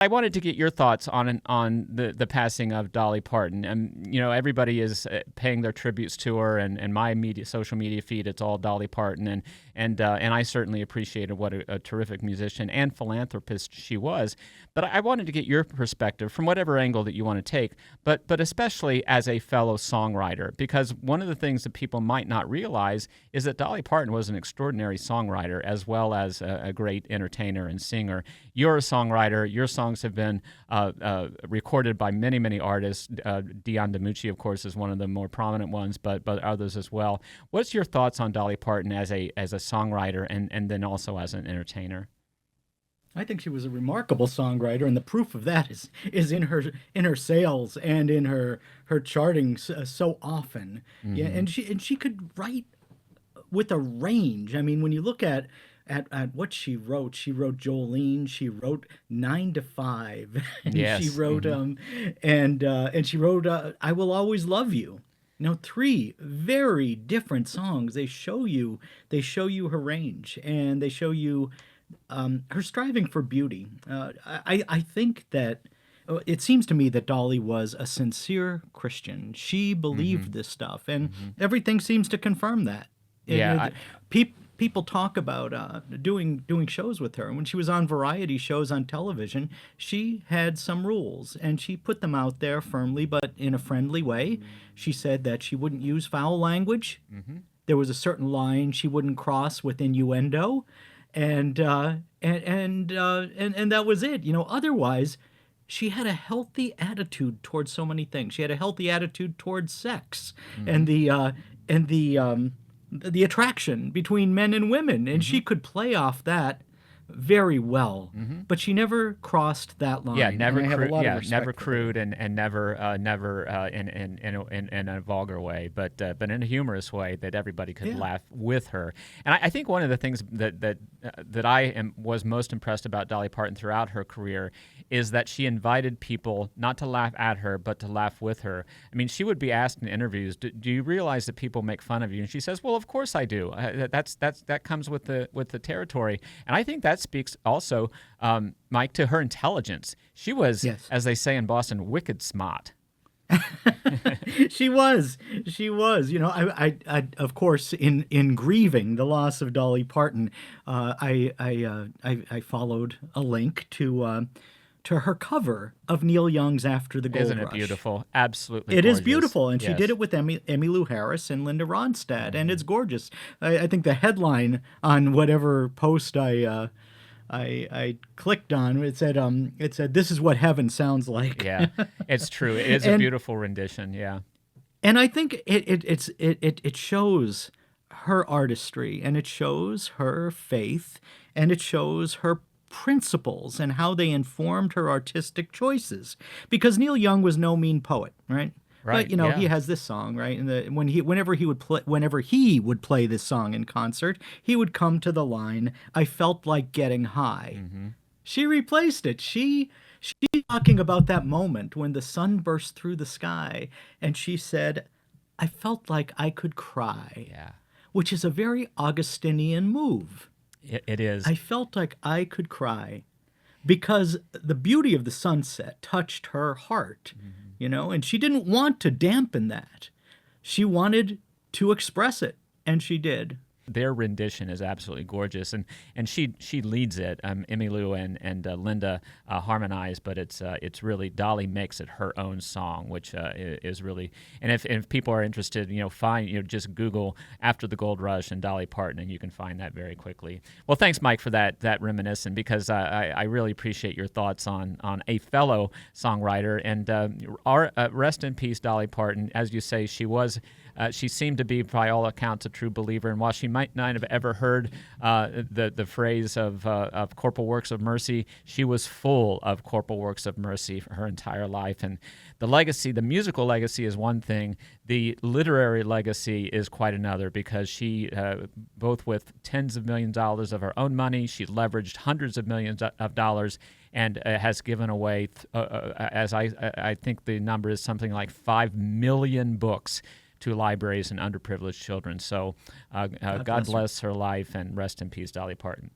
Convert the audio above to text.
I wanted to get your thoughts on the passing of Dolly Parton. And everybody is paying their tributes to her, and my social media feed, it's all Dolly Parton, and I certainly appreciated what a terrific musician and philanthropist she was. But I wanted to get your perspective from whatever angle that you want to take, but especially as a fellow songwriter, because one of the things that people might not realize is that Dolly Parton was an extraordinary songwriter as well as a great entertainer and singer. You're a songwriter. Your songs have been recorded by many, many artists. Dion DiMucci, of course, is one of the more prominent ones, but others as well. What's your thoughts on Dolly Parton as a songwriter and then also as an entertainer? I think she was a remarkable songwriter, and the proof of that is in her sales and in her charting so often. Mm-hmm. Yeah, and she could write with a range. I mean, when you look at what she wrote Jolene, she wrote 9 to 5, and yes. she wrote mm-hmm. And she wrote I Will Always Love You. 3 very different songs. They show you her range, and they show you her striving for beauty. I think that it seems to me that Dolly was a sincere Christian. She believed mm-hmm. this stuff, and mm-hmm. everything seems to confirm that. Yeah, people talk about doing shows with her. And when she was on variety shows on television, she had some rules, and she put them out there firmly, but in a friendly way. Mm-hmm. She said that she wouldn't use foul language. Mm-hmm. There was a certain line she wouldn't cross with innuendo, and that was it. Otherwise, she had a healthy attitude towards so many things. She had a healthy attitude towards sex, mm-hmm. and the attraction between men and women, and mm-hmm. she could play off that very well, mm-hmm. but she never crossed that line. Yeah, never crude, and never in a vulgar way, but in a humorous way that everybody could laugh with her. And I think one of the things that was most impressed about Dolly Parton throughout her career is that she invited people not to laugh at her, but to laugh with her. I mean, she would be asked in interviews, "Do you realize that people make fun of you?" And she says, "Well, of course I do. That comes with the territory." And I think that speaks also, Mike, to her intelligence. She was, as they say in Boston, wicked smart. She was. I of course, in grieving the loss of Dolly Parton, I followed a link to her cover of Neil Young's "After the Gold Rush." Isn't it beautiful? Absolutely It gorgeous. is beautiful, and she did it with Emmylou Harris and Linda Ronstadt, mm-hmm. and it's gorgeous. I think the headline on whatever post I clicked on, it said "This is what heaven sounds like." Yeah, it's true. It is a beautiful rendition. Yeah, and I think it shows her artistry, and it shows her faith, and it shows her principles and how they informed her artistic choices. Because Neil Young was no mean poet, right? Right. But he has this song, right? And whenever he would play this song in concert, he would come to the line, "I felt like getting high." Mm-hmm. She replaced it. She's talking about that moment when the sun burst through the sky, and she said, "I felt like I could cry." Yeah. Which is a very Augustinian move. It is. I felt like I could cry because the beauty of the sunset touched her heart, mm-hmm. And she didn't want to dampen that. She wanted to express it, and she did. Their rendition is absolutely gorgeous, and she leads it. Emmylou and Linda harmonize, but it's really Dolly makes it her own song, which is really. And if people are interested, just Google "After the Gold Rush" and Dolly Parton, and you can find that very quickly. Well, thanks, Mike, for that reminiscent, because I really appreciate your thoughts on a fellow songwriter, and rest in peace, Dolly Parton. As you say, she was. She seemed to be, by all accounts, a true believer. And while she might not have ever heard the phrase of corporal works of mercy, she was full of corporal works of mercy for her entire life. And the legacy, the musical legacy, is one thing. The literary legacy is quite another, because she, both with tens of millions of dollars of her own money, she leveraged hundreds of millions of dollars, and has given away, as I think the number is something like 5 million books to libraries and underprivileged children. So God bless her life, and rest in peace, Dolly Parton.